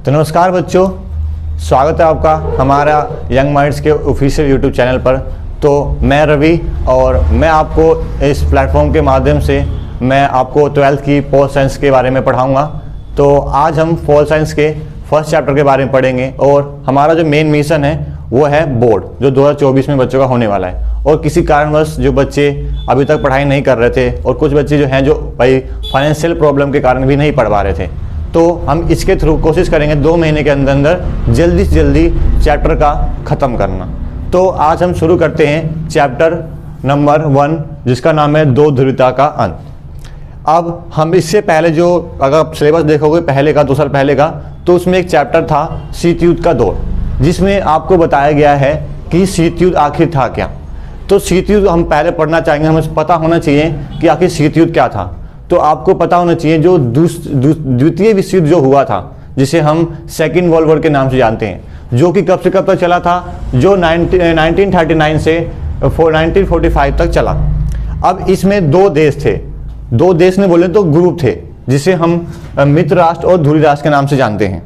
तो नमस्कार बच्चों, स्वागत है आपका हमारा यंग माइंड्स के ऑफिशियल यूट्यूब चैनल पर। तो मैं रवि और मैं आपको इस प्लेटफॉर्म के माध्यम से मैं आपको 12th की पोल साइंस के बारे में पढ़ाऊंगा। तो आज हम पोल साइंस के फर्स्ट चैप्टर के बारे में पढ़ेंगे और हमारा जो मेन मिशन है वो है बोर्ड, जो 2024 में बच्चों का होने वाला है। और किसी कारणवश जो बच्चे अभी तक पढ़ाई नहीं कर रहे थे और कुछ बच्चे जो हैं जो भाई फाइनेंशियल प्रॉब्लम के कारण भी नहीं पढ़ पा रहे थे, तो हम इसके थ्रू कोशिश करेंगे 2 महीने के अंदर अंदर जल्दी से जल्दी चैप्टर का ख़त्म करना। तो आज हम शुरू करते हैं चैप्टर नंबर 1, जिसका नाम है दो ध्रुवीयता का अंत। अब हम इससे पहले जो अगर आप सिलेबस देखोगे पहले का 2 साल पहले का, तो उसमें एक चैप्टर था शीत युद्ध का दौर, जिसमें आपको बताया गया है कि शीत युद्ध आखिर था क्या। तो शीत युद्ध हम पहले पढ़ना चाहेंगे, हमें पता होना चाहिए कि आखिर शीत युद्ध क्या था। तो आपको पता होना चाहिए जो द्वितीय विश्व युद्ध जो हुआ था, जिसे हम सेकेंड वर्ल्ड वॉर के नाम से जानते हैं, जो कि कब से कब तक चला था, जो 1939 से 1945 तक चला। अब इसमें 2 देश थे, 2 देश में बोले तो ग्रुप थे, जिसे हम मित्र राष्ट्र और ध्रुवीय राष्ट्र के नाम से जानते हैं।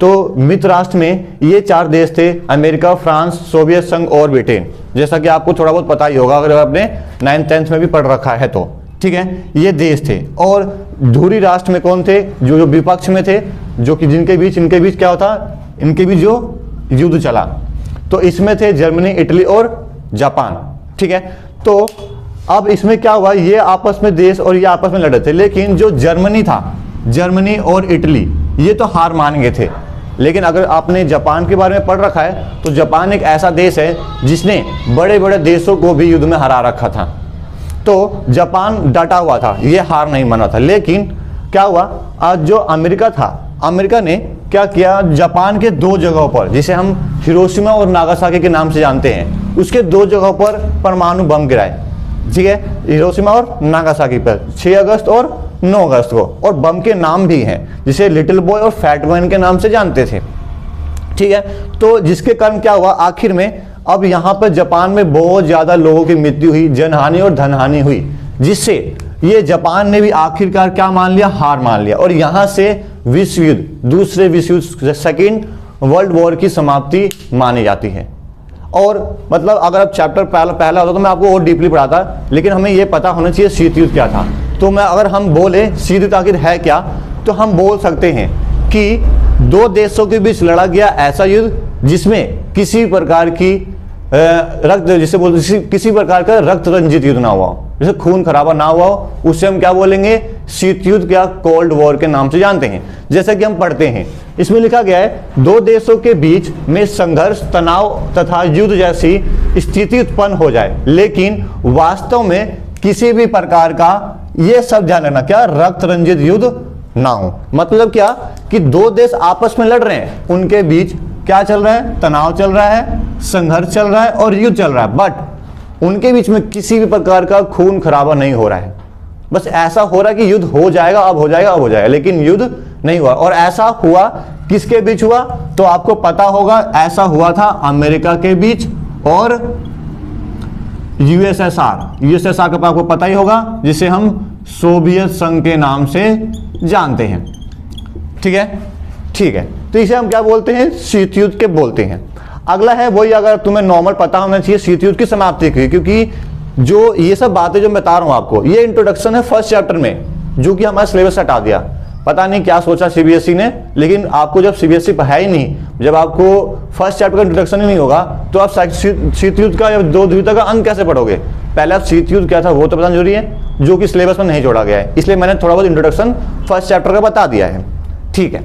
तो मित्र राष्ट्र में ये 4 देश थे, अमेरिका, फ्रांस, सोवियत संघ और ब्रिटेन। जैसा कि आपको थोड़ा बहुत पता ही होगा अगर आपने 9th-10th में भी पढ़ रखा है तो, ठीक है, ये देश थे। और ध्रुवीय राष्ट्र में कौन थे, जो विपक्ष में थे, जो कि इनके बीच क्या होता, इनके बीच जो युद्ध चला, तो इसमें थे जर्मनी, इटली और जापान, ठीक है। तो अब इसमें क्या हुआ, ये आपस में देश और ये आपस में लड़े थे, लेकिन जो जर्मनी था, जर्मनी और इटली, ये तो हार मान गए थे। लेकिन अगर आपने जापान के बारे में पढ़ रखा है तो जापान एक ऐसा देश है जिसने बड़े बड़े देशों को भी युद्ध में हरा रखा था। तो जापान डटा हुआ था, ये हार नहीं माना था। लेकिन क्या हुआ, आज जो अमेरिका था, अमेरिका ने क्या किया, जापान के 2 जगहों पर, जिसे हम हिरोशिमा और नागासाकी के नाम से जानते हैं, उसके 2 जगहों पर परमाणु बम गिराए, ठीक है, हिरोशिमा और नागासाकी पर 6 अगस्त और 9 अगस्त को। और बम के नाम भी हैं, जिसे लिटिल बॉय और फैट मैन के नाम से जानते थे, ठीक है। तो जिसके कारण क्या हुआ, आखिर में अब यहाँ पर जापान में बहुत ज़्यादा लोगों की मृत्यु हुई, जनहानि और धनहानि हुई, जिससे ये जापान ने भी आखिरकार क्या मान लिया, हार मान लिया। और यहाँ से विश्व युद्ध, दूसरे विश्व युद्ध, सेकेंड वर्ल्ड वॉर की समाप्ति मानी जाती है। और मतलब अगर आप चैप्टर पहला होता तो मैं आपको और डीपली पढ़ाता, लेकिन हमें ये पता होना चाहिए शीत युद्ध क्या था। तो मैं अगर हम बोले शीत युद्ध आखिर है क्या, तो हम बोल सकते हैं कि 2 देशों के बीच लड़ा गया ऐसा युद्ध जिसमें किसी प्रकार की किसी प्रकार का रक्त रंजित युद्ध ना हुआ हो, जैसे खून खराबा ना हुआ हो, उससे हम क्या बोलेंगे, शीत युद्ध या कोल्ड वॉर के नाम से जानते हैं। जैसा कि हम पढ़ते हैं, इसमें लिखा गया है 2 देशों के बीच में संघर्ष, तनाव तथा युद्ध जैसी स्थिति उत्पन्न हो जाए, लेकिन वास्तव में किसी भी प्रकार का, ये सब ध्यान रखना, क्या रक्त रंजित युद्ध ना हो। मतलब क्या कि 2 देश आपस में लड़ रहे हैं, उनके बीच क्या चल रहा है, तनाव चल रहा है, संघर्ष चल रहा है और युद्ध चल रहा है, बट उनके बीच में किसी भी प्रकार का खून खराबा नहीं हो रहा है। बस ऐसा हो रहा है कि युद्ध हो जाएगा, अब हो जाएगा, अब हो जाएगा, लेकिन युद्ध नहीं हुआ। और ऐसा हुआ किसके बीच हुआ, तो आपको पता होगा, ऐसा हुआ था अमेरिका के बीच और यूएसएसआर का आपको पता ही होगा, जिसे हम सोवियत संघ के नाम से जानते हैं, ठीक है, ठीक है। तो इसे हम क्या बोलते हैं, शीत युद्ध के बोलते हैं। अगला है वही, अगर तुम्हें नॉर्मल पता होना चाहिए शीत युद्ध की समाप्ति की, क्योंकि जो ये सब बातें जो मैं बता रहा हूं आपको, ये इंट्रोडक्शन है फर्स्ट चैप्टर में, जो कि हमारा सिलेबस हटा दिया। पता नहीं क्या सोचा सीबीएसई ने, लेकिन आपको जब सीबीएसई है ही नहीं, जब आपको फर्स्ट चैप्टर का इंट्रोडक्शन ही नहीं होगा, तो आप शीत युद्ध का या 2 ध्रुवीयता का अंत कैसे पढ़ोगे। पहले आप शीत युद्ध क्या था वो तो बताना जरूरी है, जो कि सिलेबस में नहीं जोड़ा गया है, इसलिए मैंने थोड़ा बहुत इंट्रोडक्शन फर्स्ट चैप्टर का बता दिया है, ठीक है।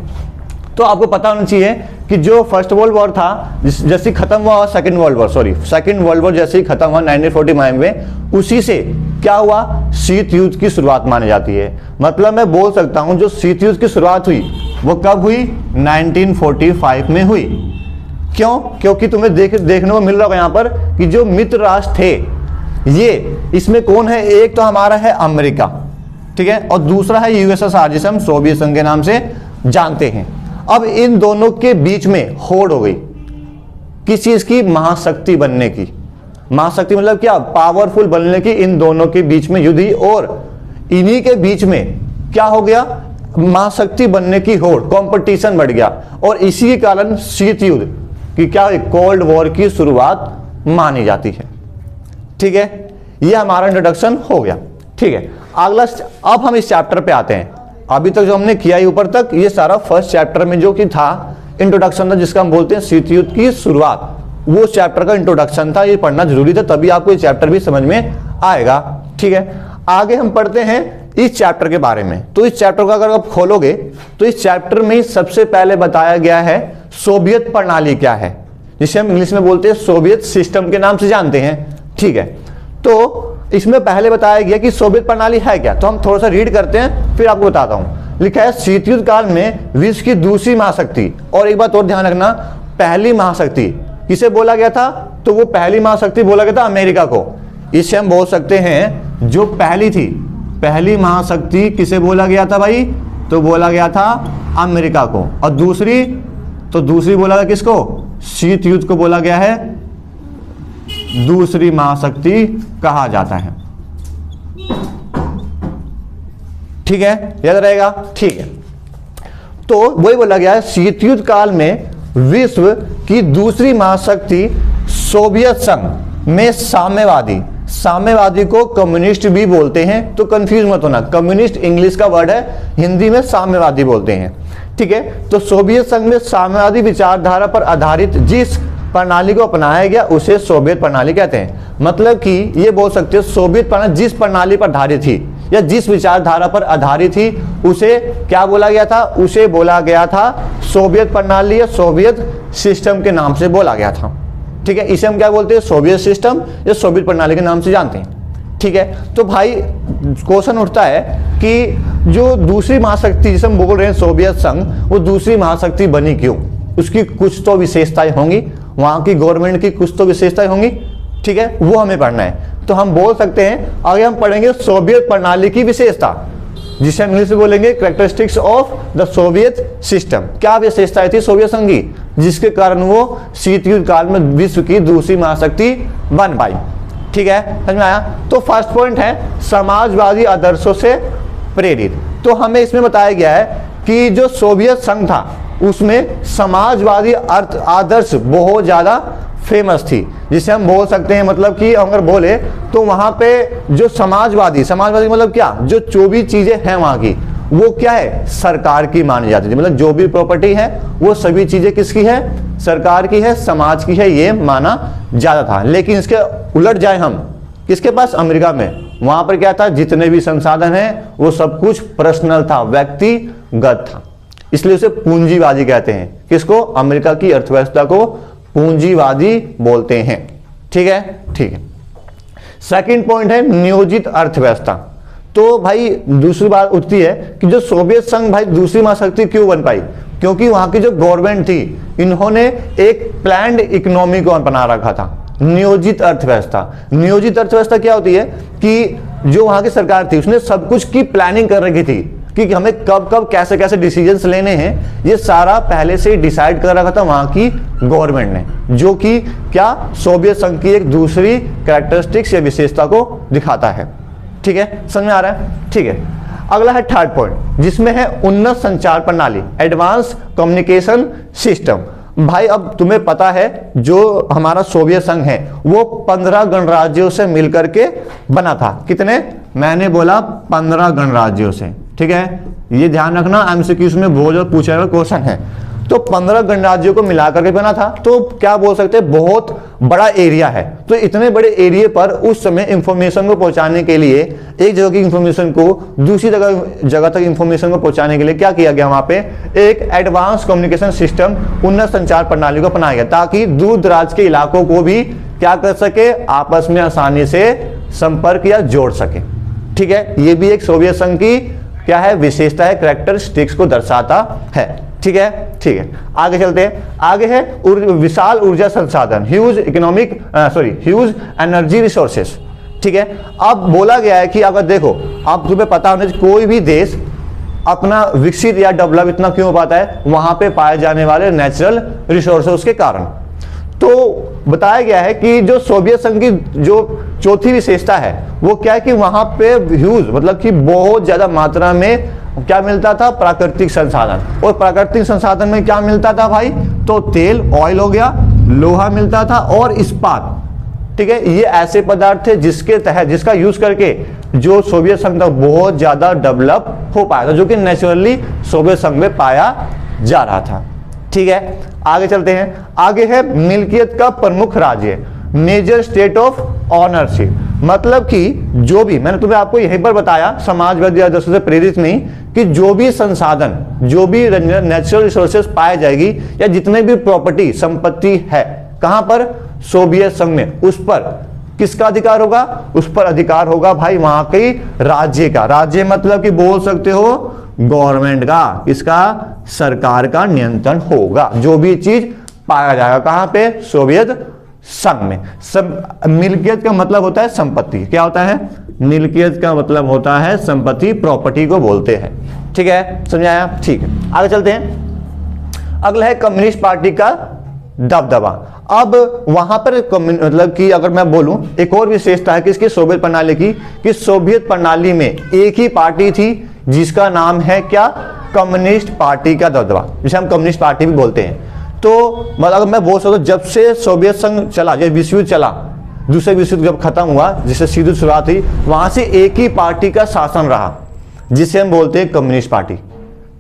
तो आपको पता होना चाहिए कि जो फर्स्ट वर्ल्ड वॉर था, जैसे खत्म हुआ सेकंड वर्ल्ड वॉर जैसे ही खत्म हुआ 1945 में, उसी से क्या हुआ, शीत युद्ध की शुरुआत मानी जाती है। मतलब मैं बोल सकता हूं जो शीत युद्ध की शुरुआत हुई वो कब हुई, 1945 में हुई। क्यों, क्योंकि तुम्हें देखने को मिल रहा होगा यहाँ पर कि जो मित्र राष्ट्र थे, ये इसमें कौन है, एक तो हमारा है अमेरिका, ठीक है, और दूसरा है यूएसएसआर, जिसे हम सोवियत संघ के नाम से जानते हैं। अब इन दोनों के बीच में होड़ हो गई, किस चीज की, महाशक्ति बनने की। महाशक्ति मतलब क्या, पावरफुल बनने की। इन दोनों के बीच में युद्ध हुई और इन्हीं के बीच में क्या हो गया, महाशक्ति बनने की होड़, कंपटीशन बढ़ गया और इसी के कारण शीत युद्ध की क्या कोल्ड वॉर की शुरुआत मानी जाती है। ठीक है, ये हमारा इंट्रोडक्शन हो गया। ठीक है, अगला अब हम इस चैप्टर पे आते हैं। अभी तक जो हमने किया है ऊपर तक, ये सारा फर्स्ट चैप्टर में जो कि था इंट्रोडक्शन था, जिसका हम बोलते हैं शीत युद्ध की शुरुआत, वो चैप्टर का इंट्रोडक्शन था। ये पढ़ना जरूरी था, तभी आपको ये चैप्टर भी समझ में आएगा। ठीक है, आगे हम पढ़ते हैं इस चैप्टर के बारे में। तो इस चैप्टर को अगर आप खोलोगे तो इस चैप्टर में सबसे पहले बताया गया है सोवियत प्रणाली क्या है, जिसे हम इंग्लिश में बोलते हैं सोवियत सिस्टम के नाम से जानते हैं। ठीक है, तो इसमें पहले बताया गया कि सोवियत प्रणाली है क्या। तो हम थोड़ा सा रीड करते हैं, फिर आपको बताता हूं। लिखा है शीत युद्ध काल में विश्व की दूसरी महाशक्ति, और एक बात और ध्यान रखना, पहली महाशक्ति किसे बोला गया था, तो वो पहली महाशक्ति बोला गया था अमेरिका को। इससे हम बोल सकते हैं जो पहली थी, पहली महाशक्ति किसे बोला गया था भाई, तो बोला गया था अमेरिका को। और दूसरी, तो दूसरी बोला गया किसको, शीत युद्ध को बोला गया है दूसरी महाशक्ति कहा जाता है। ठीक है, याद रहेगा। ठीक है, तो वही बोला गया है शीत युद्ध काल में विश्व की दूसरी महाशक्ति सोवियत संघ में साम्यवादी, साम्यवादी को कम्युनिस्ट भी बोलते हैं, तो कंफ्यूज मत होना, कम्युनिस्ट इंग्लिश का वर्ड है, हिंदी में साम्यवादी बोलते हैं। ठीक है, तो सोवियत संघ में साम्यवादी विचारधारा पर आधारित जिस प्रणाली को अपनाया गया उसे सोवियत प्रणाली कहते हैं। मतलब कि ये बोल सकते हो सोवियत प्रणाली जिस प्रणाली पर आधारित थी या जिस विचारधारा पर आधारित थी उसे क्या बोला गया था, उसे बोला गया था सोवियत प्रणाली या सोवियत सिस्टम के नाम से बोला गया था। ठीक है, इसे हम क्या बोलते हैं, सोवियत सिस्टम या सोवियत प्रणाली के नाम से जानते हैं। ठीक है, तो भाई क्वेश्चन उठता है कि जो दूसरी महाशक्ति जिसे हम बोल रहे हैं सोवियत संघ, वो दूसरी महाशक्ति बनी क्यों, उसकी कुछ तो विशेषताएं होंगी, वहां की गवर्नमेंट की कुछ तो विशेषताएं होंगी। ठीक है, वो हमें पढ़ना है। तो हम बोल सकते हैं, आगे हम पढ़ेंगे सोवियत प्रणाली की विशेषता, जिसे हम इंग्लिश में बोलेंगे characteristics of the Soviet system. क्या विशेषताएं थी सोवियत संघ की, जिसके कारण वो शीत युद्ध काल में विश्व की दूसरी महाशक्ति बन पाई। ठीक है, समझ में आया। तो फर्स्ट पॉइंट है समाजवादी आदर्शों से प्रेरित। तो हमें इसमें बताया गया है कि जो सोवियत संघ था उसमें समाजवादी आदर्श बहुत ज्यादा फेमस थी, जिसे हम बोल सकते हैं, मतलब कि अगर बोले तो वहां पे जो समाजवादी मतलब क्या, जो भी चीजें हैं वहां की वो क्या है, सरकार की मानी जाती थी। मतलब जो भी प्रॉपर्टी है वो सभी चीजें किसकी है, सरकार की है, समाज की है, ये माना जाता था। लेकिन इसके उलट जाए हम किसके पास, अमेरिका में, वहां पर क्या था, जितने भी संसाधन हैं वो सब कुछ पर्सनल था, व्यक्तिगत था, इसलिए उसे पूंजीवादी कहते हैं। किसको, अमेरिका की अर्थव्यवस्था को पूंजीवादी बोलते हैं। ठीक है, ठीक है। सेकंड पॉइंट है नियोजित अर्थव्यवस्था। तो भाई दूसरी बात उठती है कि जो सोवियत संघ भाई दूसरी महाशक्ति क्यों बन पाई, क्योंकि वहां की जो गवर्नमेंट थी इन्होंने एक प्लान्ड इकोनॉमी को बना रखा था, नियोजित अर्थव्यवस्था। नियोजित अर्थव्यवस्था क्या होती है कि जो वहां की सरकार थी उसने सब कुछ की प्लानिंग कर रखी थी कि हमें कब कब कैसे कैसे डिसीजंस लेने हैं, ये सारा पहले से ही डिसाइड कर रखा था वहां की गवर्नमेंट ने, जो कि क्या सोवियत संघ की एक दूसरी कैरेक्टरिस्टिक्स या विशेषता को दिखाता है। ठीक है, समझ में आ रहा है। ठीक है, अगला है थर्ड पॉइंट, जिसमें है उन्नत संचार प्रणाली, एडवांस कम्युनिकेशन सिस्टम। भाई अब तुम्हें पता है जो हमारा सोवियत संघ है वो 15 गणराज्यों से मिलकर के बना था। कितने, मैंने बोला 15 गणराज्यों से। ठीक है, ये ध्यान रखना, एमसीक्यूज में बहुत ज्यादा पूछा हुआ क्वेश्चन है। तो 15 गणराज्यों को मिलाकर के बना था, तो क्या बोल सकते हैं, बहुत बड़ा एरिया है। तो इतने बड़े एरिया पर उस समय इंफॉर्मेशन को पहुंचाने के लिए, एक जगह की इंफॉर्मेशन को दूसरी जगह तक इंफॉर्मेशन को पहुंचाने के लिए क्या किया गया, वहां पे एक एडवांस कम्युनिकेशन सिस्टम, उन्नत संचार प्रणाली को अपनाया गया, ताकि दूर दराज के इलाकों को भी क्या कर सके, आपस में आसानी से संपर्क या जोड़ सके। ठीक है, ये भी एक सोवियत संघ की क्या है, विशेषता है, कैरेक्टरिस्टिक्स को दर्शाता है। ठीक है, ठीक है, आगे चलते हैं। आगे है विशाल ऊर्जा संसाधन, ह्यूज एनर्जी रिसोर्सेस। ठीक है, अब बोला गया है कि अगर देखो, अब तुम्हें पता होना चाहिए कोई भी देश अपना विकसित या डेवलप इतना क्यों हो पाता है, वहां पे पाए जाने वाले नेचुरल रिसोर्सेस के कारण। तो बताया गया है कि जो सोवियत संघ की जो चौथी विशेषता है वो क्या है कि वहां पे ह्यूज मतलब कि बहुत ज्यादा मात्रा में क्या मिलता था? प्राकृतिक संसाधन। और प्राकृतिक संसाधन में क्या मिलता था भाई? तो तेल, ऑयल हो गया, लोहा मिलता था और इस्पात। ठीक है, ये ऐसे पदार्थ थे जिसके तहत, जिसका यूज करके जो सोवियत संघ था बहुत ज्यादा डेवलप हो पाया था, जो कि नेचुरली सोवियत संघ में पाया जा रहा था। ठीक है, आगे चलते हैं। आगे है मिल्कियत का प्रमुख राज्य, मेजर स्टेट ऑफ ऑनरशिप। मतलब कि जो भी, मैंने तुम्हें आपको यहीं पर बताया समाजवादी आदर्शों से प्रेरित नहीं, कि जो भी संसाधन, जो भी नेचुरल रिसोर्सेज पाए जाएगी या जितने भी प्रॉपर्टी, संपत्ति है, कहां पर? सोवियत संघ में, उस पर किसका अधिकार होगा? उस पर अधिकार होगा भाई वहां के राज्य का। राज्य मतलब कि बोल सकते हो गवर्नमेंट का, किसका? सरकार का नियंत्रण होगा। जो भी चीज पाया जाएगा कहां पे? सोवियत संघ में। सब मिल्कियत का मतलब होता है संपत्ति। क्या होता है? मिल्कियत का मतलब होता है संपत्ति, प्रॉपर्टी को बोलते हैं। ठीक है, समझाया? ठीक है, आगे चलते हैं। अगला है कम्युनिस्ट पार्टी का दबदबा। अब वहां पर मतलब कि अगर मैं बोलूं, एक और विशेषता है किसकी? सोवियत प्रणाली की, कि सोवियत प्रणाली में एक ही पार्टी थी जिसका नाम है क्या? कम्युनिस्ट पार्टी का दबदबा, जिसे हम कम्युनिस्ट पार्टी भी बोलते हैं। तो मतलब अगर मैं बोल सकता हूं, जब से सोवियत संघ चला, जब विश्व युद्ध चला, दूसरे विश्व युद्ध जब खत्म हुआ, जिससे सीधी शुरुआत हुई, वहां से एक ही पार्टी का शासन रहा जिसे हम बोलते हैं कम्युनिस्ट पार्टी।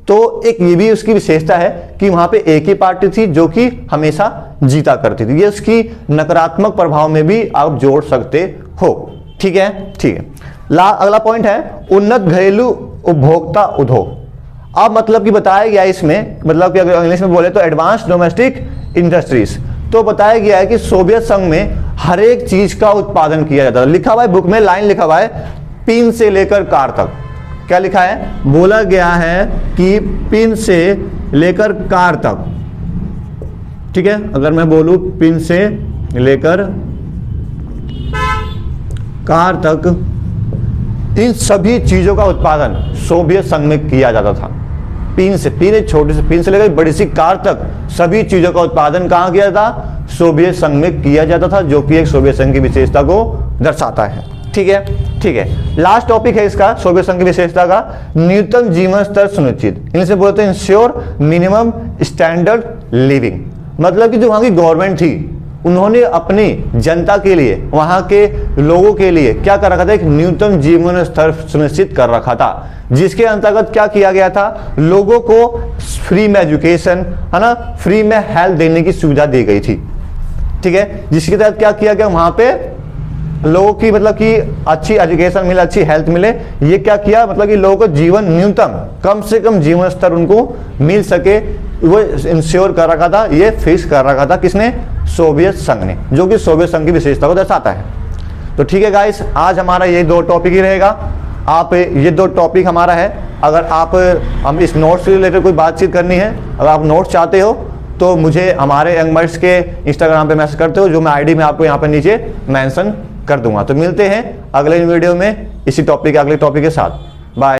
तो एक ये भी उसकी विशेषता है कि वहां पे एक ही पार्टी थी जो कि हमेशा जीता करती थी। ये उसकी नकारात्मक प्रभाव में भी आप जोड़ सकते हो। ठीक है, ठीक है। अगला पॉइंट है उन्नत घरेलू उपभोक्ता उद्योग। अब मतलब कि बताया गया इसमें, मतलब कि अगर इंग्लिश में बोले तो एडवांस डोमेस्टिक इंडस्ट्रीज। तो बताया गया है कि सोवियत संघ में हर एक चीज का उत्पादन किया जाता है। लिखा हुआ है बुक में, लाइन लिखा हुआ है, पिन से लेकर कार तक। क्या लिखा है? बोला गया है कि पिन से लेकर कार तक। ठीक है, अगर मैं बोलूं पिन से लेकर कार तक, इन सभी चीजों का उत्पादन सोवियत संघ में किया जाता था। पिन से, पिन एक छोटी सी पिन से लेकर बड़ी सी कार तक सभी चीजों का उत्पादन कहां किया था? सोवियत संघ में किया जाता था, जो कि एक सोवियत संघ की विशेषता को दर्शाता है। ठीक है, ठीक है। लास्ट टॉपिक है इसका, सोवियत संघ की विशेषता का, न्यूनतम जीवन स्तर सुनिश्चित। इनसे बोलते हैं इंश्योर मिनिमम स्टैंडर्ड लिविंग। मतलब कि जो वहां की गवर्नमेंट थी, उन्होंने अपनी जनता के लिए, वहां के लोगों के लिए क्या कर रखा था? एक न्यूनतम जीवन स्तर सुनिश्चित कर रखा था, जिसके अंतर्गत क्या किया गया था? लोगों को फ्री में एजुकेशन, है ना, फ्री में हेल्थ देने की सुविधा दी गई थी। ठीक है, जिसके तहत क्या किया गया? वहां पे लोगों की मतलब कि अच्छी एजुकेशन मिले, अच्छी हेल्थ मिले। ये क्या किया? मतलब कि लोगों को जीवन न्यूनतम, कम से कम जीवन स्तर उनको मिल सके, वो इंश्योर कर रखा था, ये फिक्स कर रखा था। किसने? सोवियत संघ ने, जो कि सोवियत संघ की विशेषता को दर्शाता है। तो ठीक है गाइस, आज हमारा ये 2 टॉपिक ही रहेगा। आप ये 2 टॉपिक हमारा है। अगर आप हम इस नोट्स से रिलेटेड कोई बातचीत करनी है, अगर आप नोट्स चाहते हो तो मुझे हमारे यंग माइंड्स के इंस्टाग्राम पे मैसेज करते हो, जो मैं आईडी में आपको यहाँ पे नीचे मेंशन कर दूंगा। तो मिलते हैं अगले वीडियो में इसी टॉपिक के अगले टॉपिक के साथ।